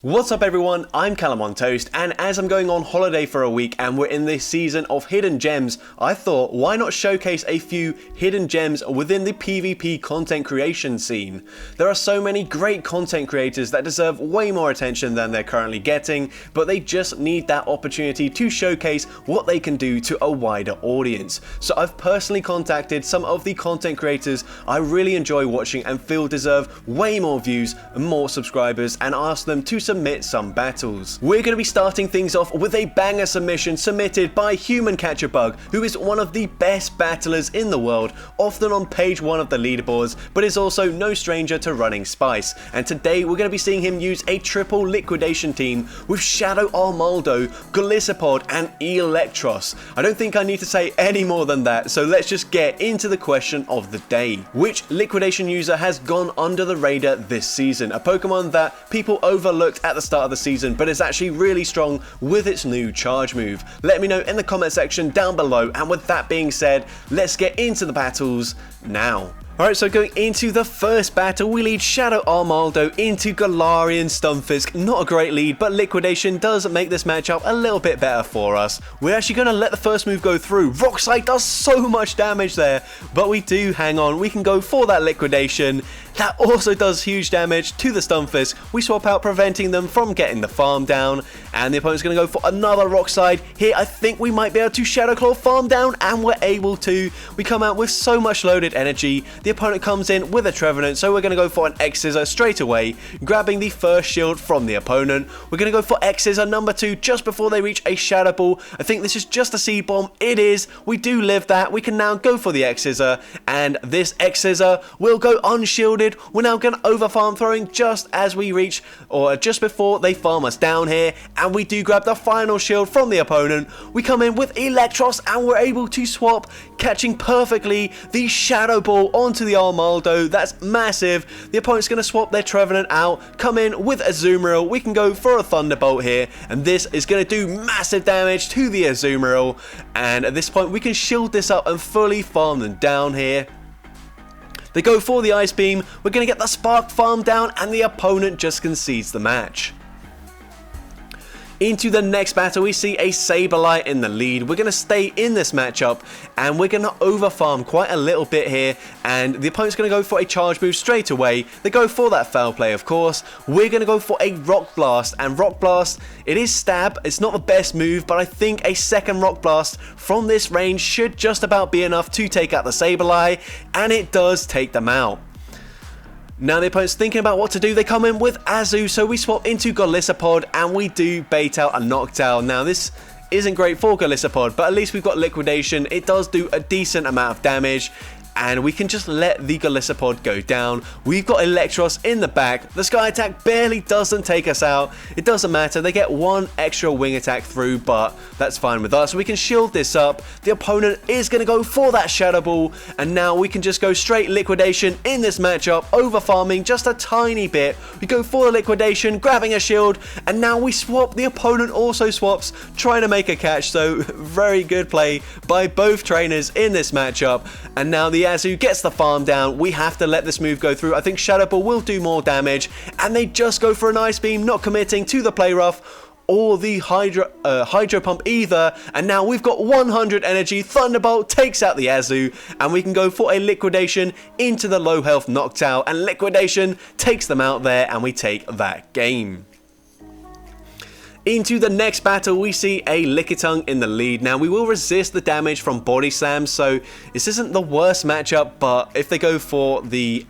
What's up everyone, I'm CallumOnToast, and as I'm going on holiday for a week and we're in this season of hidden gems, I thought why not showcase a few hidden gems within the PvP content creation scene. There are so many great content creators that deserve way more attention than they're currently getting, but they just need that opportunity to showcase what they can do to a wider audience. So I've personally contacted some of the content creators I really enjoy watching and feel deserve way more views and more subscribers, and asked them to submit some battles. We're going to be starting things off with a banger submission submitted by Human Catcher Bug, who is one of the best battlers in the world, often on page 1 of the leaderboards, but is also no stranger to running Spice. And today we're going to be seeing him use a triple liquidation team with Shadow Armaldo, Golisopod and Eelektross. I don't think I need to say any more than that, so let's just get into the question of the day. Which liquidation user has gone under the radar this season? A Pokemon that people overlooked at the start of the season, but is actually really strong with its new charge move. Let me know in the comment section down below, and with that being said, let's get into the battles now. Alright, so going into the first battle, we lead Shadow Armaldo into Galarian Stunfisk. Not a great lead, but Liquidation does make this matchup a little bit better for us. We're actually going to let the first move go through. Rock Slide does so much damage there, but we do hang on. We can go for that Liquidation. That also does huge damage to the Stunfisk. We swap out, preventing them from getting the farm down, and the opponent's going to go for another Rock Slide. Here, I think we might be able to Shadow Claw farm down, and we're able to. We come out with so much loaded energy. The opponent comes in with a Trevenant, so we're going to go for an X-Scissor straight away, grabbing the first shield from the opponent. We're going to go for X-Scissor number 2 just before they reach a Shadow Ball. I think this is just a Seed Bomb. It is. We do live that. We can now go for the X-Scissor, and this X-Scissor will go unshielded. We're now going to overfarm, throwing just as we reach, or just before they farm us down here, and we do grab the final shield from the opponent. We come in with Eelektross, and we're able to swap, catching perfectly the Shadow Ball onto the Armaldo. That's massive. The opponent's going to swap their Trevenant out, come in with Azumarill. We can go for a Thunderbolt here, and this is going to do massive damage to the Azumarill, and at this point we can shield this up and fully farm them down here. They go for the Ice Beam, we're going to get the Spark farm down, and the opponent just concedes the match. Into the next battle, we see a Sableye in the lead. We're going to stay in this matchup, and we're going to overfarm quite a little bit here, and the opponent's going to go for a charge move straight away. They go for that foul play, of course. We're going to go for a Rock Blast, and Rock Blast, it is stab. It's not the best move, but I think a second Rock Blast from this range should just about be enough to take out the Sableye, and it does take them out. Now the opponent's thinking about what to do. They come in with Azu, so we swap into Golisopod, and we do bait out a Noctowl. Now this isn't great for Golisopod, but at least we've got Liquidation. It does do a decent amount of damage, and we can just let the Golisopod go down. We've got Eelektross in the back. The Sky Attack barely doesn't take us out. It doesn't matter. They get one extra wing attack through, but that's fine with us. We can shield this up. The opponent is going to go for that Shadow Ball, and now we can just go straight Liquidation in this matchup, over farming just a tiny bit. We go for the Liquidation, grabbing a shield, and now we swap. The opponent also swaps, trying to make a catch, so very good play by both trainers in this matchup. And now the Azu gets the farm down. We have to let this move go through. I think Shadow Ball will do more damage, and they just go for an Ice Beam, not committing to the Play Rough or the Hydro Pump either, and now we've got 100 energy. Thunderbolt takes out the Azu, and we can go for a Liquidation into the low health Noctowl, and Liquidation takes them out there, and we take that game. Into the next battle, we see a Lickitung in the lead. Now, we will resist the damage from Body Slam, so this isn't the worst matchup, but if they go for the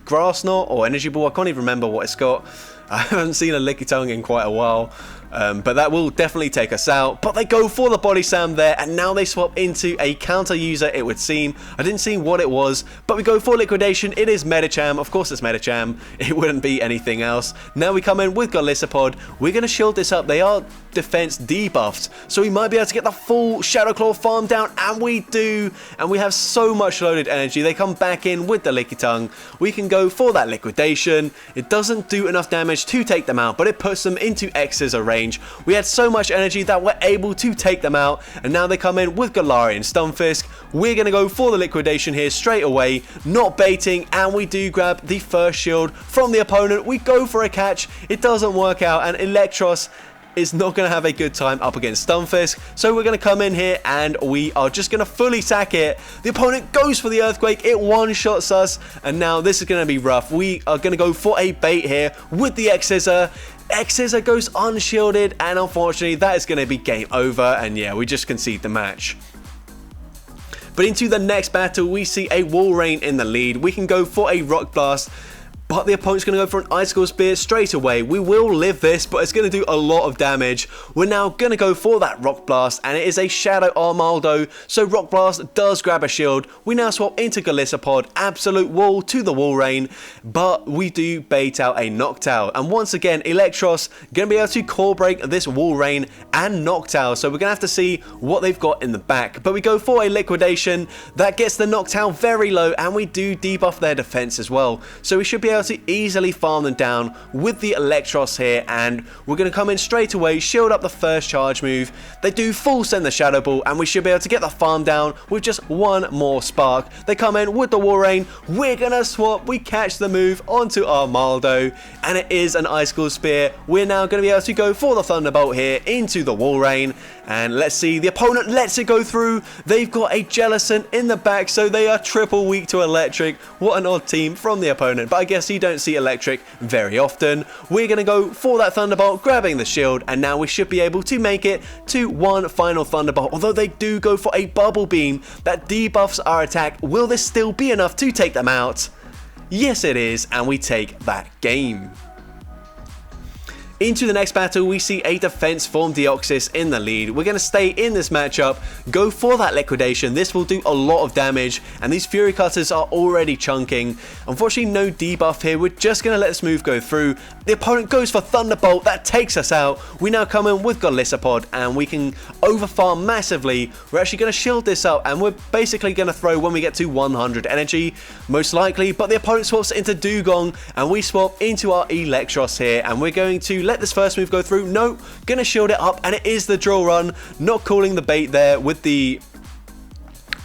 Grass Knot or Energy Ball, I can't even remember what it's got. I haven't seen a Lickitung in quite a while. But that will definitely take us out. But they go for the Body Slam there, and now they swap into a counter user, it would seem. I didn't see what it was, but we go for Liquidation. It is Medicham. Of course it's Medicham. It wouldn't be anything else. Now we come in with Golisopod. We're going to shield this up. They are defense debuffed, so we might be able to get the full Shadow Claw farm down, and we do. And we have so much loaded energy. They come back in with the Lickitung. We can go for that Liquidation. It doesn't do enough damage to take them out, but it puts them into X-Scissor range. We had so much energy that we're able to take them out, and now they come in with Galarian Stunfisk. we're going to go for the liquidation here straight away, not baiting, and we do grab the first shield from the opponent. We go for a catch, it doesn't work out, and Eelektross is not going to have a good time up against Stunfisk, so we're going to come in here and we are just going to fully sack it. The opponent goes for the Earthquake, it one-shots us, and now this is going to be rough. We are going to go for a bait here with the X-Scissor. X-Scissor goes unshielded, and unfortunately that is going to be game over, and yeah, we just concede the match. But into the next battle, we see a Wall Rain in the lead. We can go for a Rock Blast, but the opponent's going to go for an Icicle Spear straight away. We will live this, but it's going to do a lot of damage. We're now going to go for that Rock Blast, and it is a Shadow Armaldo, so Rock Blast does grab a shield. We now swap into Golisopod, absolute wall to the Wall Rain, but we do bait out a Noctowl. And once again, Eelektross going to be able to core break this Wall Rain and Noctowl, so we're going to have to see what they've got in the back. But we go for a Liquidation, that gets the Noctowl very low, and we do debuff their defense as well. So we should be able to easily farm them down with the Eelektross here, and we're going to come in straight away, shield up the first charge move. They do full send the Shadow Ball, and we should be able to get the farm down with just one more spark. They come in with the Wall Rain, we're going to swap, we catch the move onto Armaldo, and it is an Icicle Spear. We're now going to be able to go for the Thunderbolt here into the Wall Rain, and let's see, the opponent lets it go through. They've got a Jellicent in the back, so they are triple weak to electric. What an odd team from the opponent, but I guess you don't see electric very often. We're going to go for that Thunderbolt, grabbing the shield, and now we should be able to make it to one final Thunderbolt, although they do go for a Bubble Beam that debuffs our attack. Will this still be enough to take them out? Yes it is, and we take that game. Into the next battle, we see a defense form Deoxys in the lead. We're going to stay in this matchup, go for that Liquidation. This will do a lot of damage, and these Fury Cutters are already chunking. Unfortunately, no debuff here. We're just going to let this move go through. The opponent goes for Thunderbolt. That takes us out. We now come in with Golisopod, and we can overfarm massively. We're actually going to shield this up, and we're basically going to throw when we get to 100 energy, most likely. But the opponent swaps into Dugong, and we swap into our Eelektross here, and we're going to let this first move go through. No, gonna shield it up, and it is the drill run. Not calling the bait there with the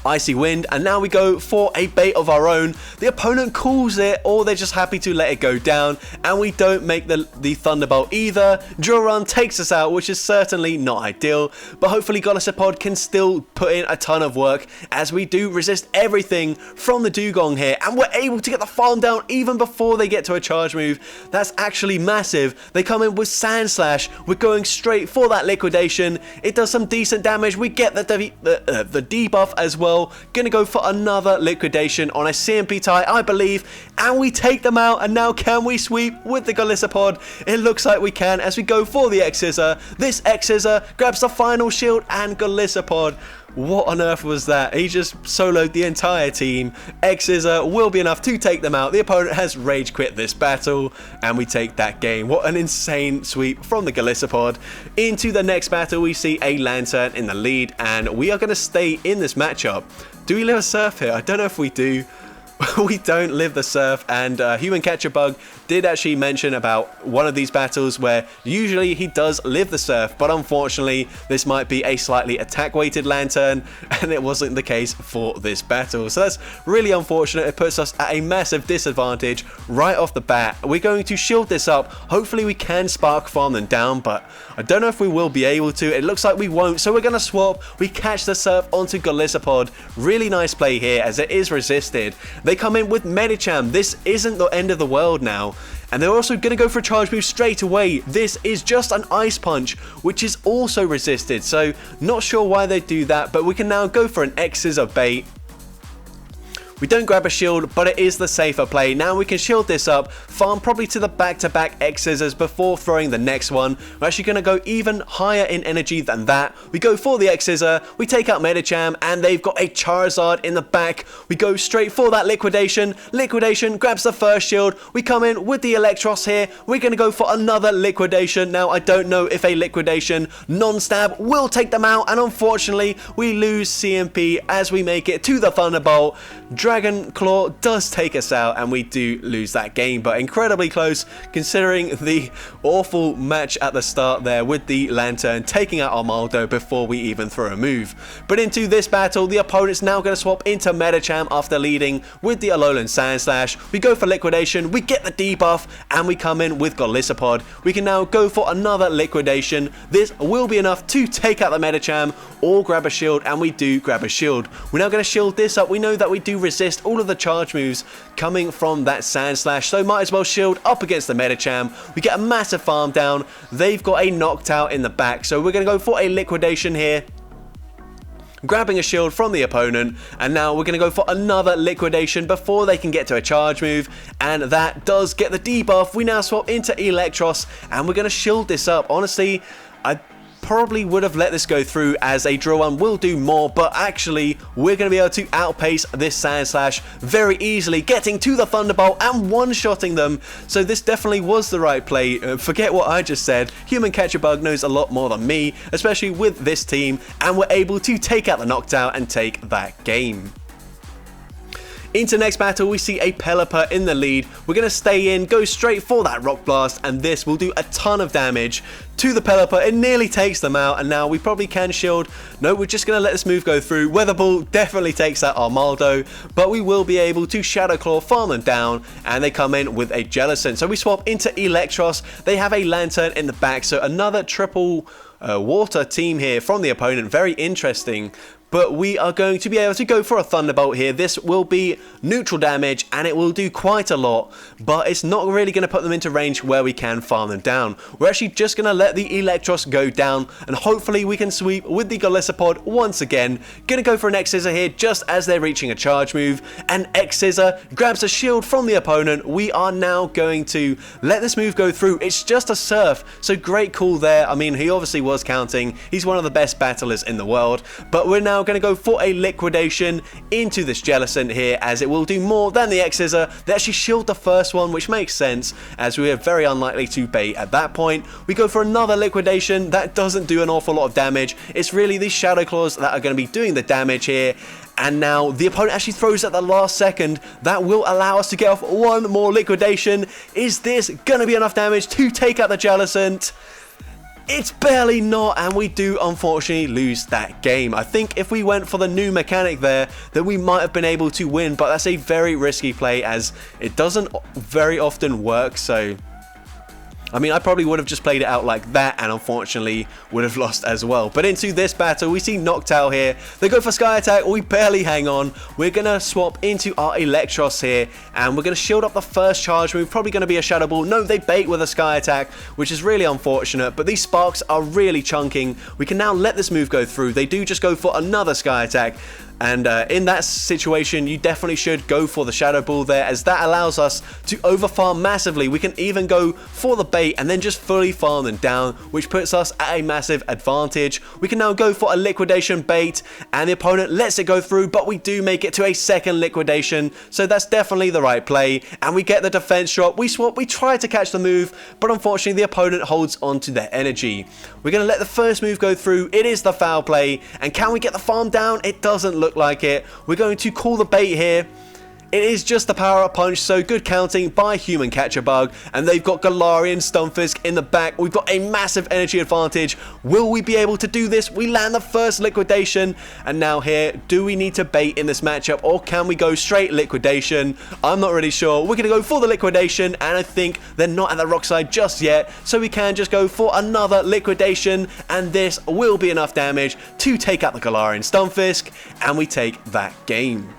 Icy Wind, and now we go for a bait of our own. The opponent calls it, or they're just happy to let it go down, and we don't make the Thunderbolt either. Drill Run takes us out, which is certainly not ideal, but hopefully Golisopod can still put in a ton of work, as we do resist everything from the Dugong here, and we're able to get the farm down even before they get to a charge move. That's actually massive. They come in with Sand Slash. We're going straight for that Liquidation. It does some decent damage. We get the debuff as well. Gonna go for another Liquidation on a CMP tie, I believe, and we take them out. And now can we sweep with the Golisopod? It looks like we can, as we go for the X-Scissor. This X-Scissor grabs the final shield, and Golisopod, what on earth was that? He just soloed the entire team. X-Scissor will be enough to take them out. The opponent has rage quit this battle, and we take that game. What an insane sweep from the Golisopod. Into the next battle, we see a Lantern in the lead, and we are going to stay in this matchup. Do we live a Surf here? I don't know if we do. We don't live the Surf, and Human Catcher Bug did actually mention about one of these battles where usually he does live the Surf, but unfortunately this might be a slightly attack weighted Lantern, and it wasn't the case for this battle. So that's really unfortunate. It puts us at a massive disadvantage right off the bat. We're going to shield this up. Hopefully we can spark farm them down, but I don't know if we will be able to. It looks like we won't, so we're going to swap. We catch the Surf onto Golisopod. Really nice play here, as it is resisted. They come in with Medicham. This isn't the end of the world now. And they're also going to go for a charge move straight away. This is just an Ice Punch, which is also resisted. So not sure why they do that, but we can now go for an X-Scissor bait. We don't grab a shield, but it is the safer play. Now we can shield this up, farm probably to the back-to-back X-Scissors before throwing the next one. We're actually going to go even higher in energy than that. We go for the X-Scissor, we take out Medicham, and they've got a Charizard in the back. We go straight for that Liquidation. Liquidation grabs the first shield. We come in with the Eelektross here. We're going to go for another Liquidation. Now I don't know if a Liquidation non-stab will take them out, and unfortunately we lose CMP as we make it to the Thunderbolt. Dragon Claw does take us out and we do lose that game, but incredibly close considering the awful match at the start there with the Lantern taking out Armaldo before we even throw a move. But into this battle, the opponent's now going to swap into Medicham after leading with the Alolan Sandslash. We go for Liquidation, we get the debuff, and we come in with Golisopod. We can now go for another Liquidation. This will be enough to take out the Medicham or grab a shield, and we do grab a shield. We're now going to shield this up. We know that we do resist all of the charge moves coming from that Sandslash, so might as well shield up against the Medicham. We get a massive farm down. They've got a knocked out in the back, so we're going to go for a Liquidation here, grabbing a shield from the opponent, and now we're going to go for another Liquidation before they can get to a charge move, and that does get the debuff. We now swap into Eelektross, and we're going to shield this up. Honestly, I probably would have let this go through as a drill one will do more, but actually we're going to be able to outpace this Sandslash very easily, getting to the Thunderbolt and one-shotting them. So this definitely was the right play. Forget what I just said. Human Catcher Bug knows a lot more than me, especially with this team, and we're able to take out the Knockdown and take that game. Into next battle, we see a Pelipper in the lead. We're going to stay in, go straight for that Rock Blast, and this will do a ton of damage to the Pelipper. It nearly takes them out, and now we probably can shield. No, we're just going to let this move go through. Weather Ball definitely takes out Armaldo, but we will be able to Shadow Claw, farm them down, and they come in with a Jellicent. So we swap into Eelektross. They have a Lantern in the back, so another triple water team here from the opponent. Very interesting. But we are going to be able to go for a Thunderbolt here. This will be neutral damage and it will do quite a lot, but it's not really going to put them into range where we can farm them down. We're actually just going to let the Eelektross go down, and hopefully we can sweep with the Golisopod once again. Going to go for an X-Scissor here just as they're reaching a charge move, and X-Scissor grabs a shield from the opponent. We are now going to let this move go through. It's just a Surf, so great call there. I mean, he obviously was counting. He's one of the best battlers in the world, but we're now going to go for a Liquidation into this Jellicent here, as it will do more than the X-Scissor. They actually shield the first one, which makes sense as we are very unlikely to bait at that point. We go for another Liquidation. That doesn't do an awful lot of damage. It's really these Shadow Claws that are going to be doing the damage here. And now the opponent actually throws at the last second. That will allow us to get off one more Liquidation. Is this going to be enough damage to take out the Jellicent? It's barely not, and we do unfortunately lose that game. I think if we went for the new mechanic there, then we might have been able to win, but that's a very risky play as it doesn't very often work. So I mean, I probably would have just played it out like that and unfortunately would have lost as well. But into this battle, we see Noctowl here. They go for Sky Attack. We barely hang on. We're going to swap into our Eelektross here, and we're going to shield up the first charge move. Probably going to be a Shadow Ball. No, they bait with a Sky Attack, which is really unfortunate. But these Sparks are really chunking. We can now let this move go through. They do just go for another Sky Attack. And in that situation, you definitely should go for the Shadow Ball there, as that allows us to overfarm massively. We can even go for the bait and then just fully farm them down, which puts us at a massive advantage. We can now go for a Liquidation bait, and the opponent lets it go through, but we do make it to a second Liquidation, so that's definitely the right play. And we get the defense drop. We swap, we try to catch the move, but unfortunately the opponent holds on to their energy. We're going to let the first move go through. It is the foul play, and can we get the farm down? It doesn't look like it. We're going to call the bait here. It is just the power-up punch, so good counting by Human Catcher Bug, and they've got Galarian Stunfisk in the back. We've got a massive energy advantage. Will we be able to do this? We land the first Liquidation, and now here, do we need to bait in this matchup, or can we go straight Liquidation? I'm not really sure. We're going to go for the Liquidation, and I think they're not at the rock side just yet, so we can just go for another Liquidation, and this will be enough damage to take out the Galarian Stunfisk, and we take that game.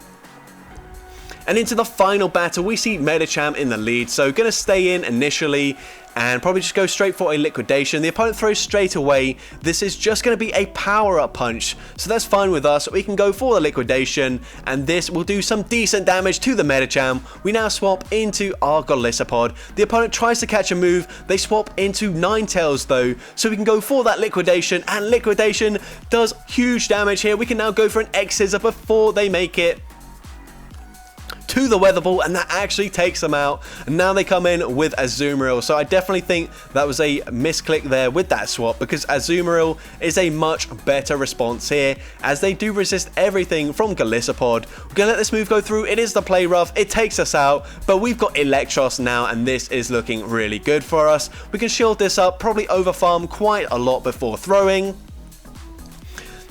And into the final battle, we see Medicham in the lead, so going to stay in initially and probably just go straight for a Liquidation. The opponent throws straight away. This is just going to be a power-up punch, so that's fine with us. We can go for the Liquidation, and this will do some decent damage to the Medicham. We now swap into our Golisopod. The opponent tries to catch a move. They swap into Ninetales though, so we can go for that Liquidation, and Liquidation does huge damage here. We can now go for an X-Scissor before they make it to the weather ball, and that actually takes them out. And now they come in with Azumarill. So I definitely think that was a misclick there with that swap, because Azumarill is a much better response here, as they do resist everything from Golisopod. We're gonna let this move go through. It is the play rough, it takes us out, but we've got Eelektross now, and this is looking really good for us. We can shield this up, probably over farm quite a lot before throwing.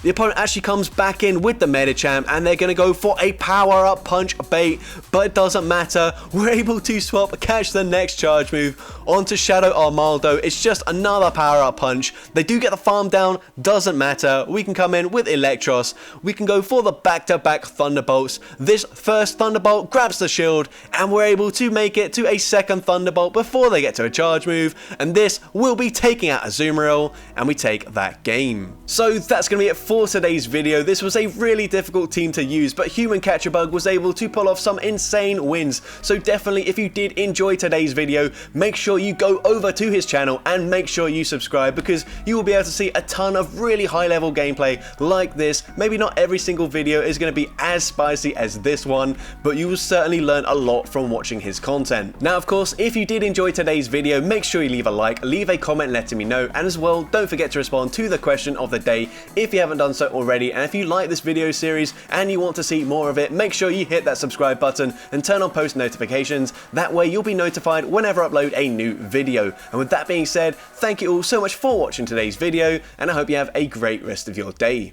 The opponent actually comes back in with the Medicham, and they're going to go for a power-up punch bait, but it doesn't matter. We're able to swap, catch the next charge move onto Shadow Armaldo. It's just another power-up punch. They do get the farm down, doesn't matter. We can come in with Eelektross. We can go for the back-to-back Thunderbolts. This first Thunderbolt grabs the shield, and we're able to make it to a second Thunderbolt before they get to a charge move, and this will be taking out Azumarill, and we take that game. So that's going to be it for today's video. This was a really difficult team to use, but Human Catcher Bug was able to pull off some insane wins. So definitely, if you did enjoy today's video, make sure you go over to his channel and make sure you subscribe, because you will be able to see a ton of really high level gameplay like this. Maybe not every single video is going to be as spicy as this one, but you will certainly learn a lot from watching his content. Now, of course, if you did enjoy today's video, make sure you leave a like, leave a comment letting me know, and as well, don't forget to respond to the question of the day if you haven't done so already. And if you like this video series and you want to see more of it, make sure you hit that subscribe button and turn on post notifications. That way you'll be notified whenever I upload a new video. And with that being said, thank you all so much for watching today's video, and I hope you have a great rest of your day.